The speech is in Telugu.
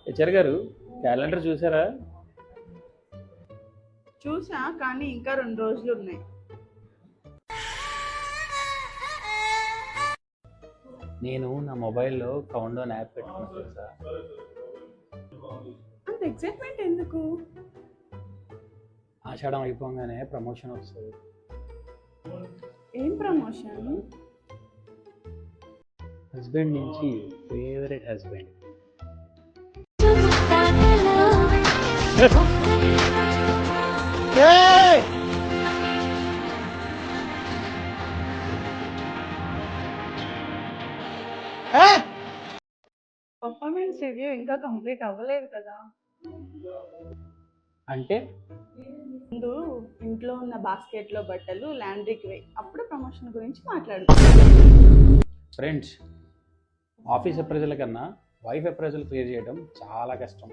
హెచ్ఆర్ గారు క్యాలెండర్ చూసారా? చూసా, కానీ ఇంకా 2 రోజులు ఉన్నాయి. నేను నా మొబైల్లో కౌంట్ డౌన్ యాప్ పెట్టుకున్నా తెలుసా? అంత ఎక్సైట్మెంట్ ఎందుకు? ఆషాఢం అయిపోగానే ప్రమోషన్ వస్తుంది. ఏం ప్రమోషన్? హస్బెండ్ నుంచి ఫేవరెట్ హస్బెండ్. పర్ఫార్మెన్స్ రివ్యూ ఇంకా కంప్లీట్ అవ్వలేదు కదా. అంటే ముందు ఇంట్లో ఉన్న బాస్కెట్లో బట్టలు లాండ్రీకి వేయి, అప్పుడు ప్రమోషన్ గురించి మాట్లాడు. ఫ్రెండ్స్, ఆఫీస్ అప్రైజల్ కన్నా వైఫ్ అప్రైజల్ క్లియర్ చేయడం చాలా కష్టం.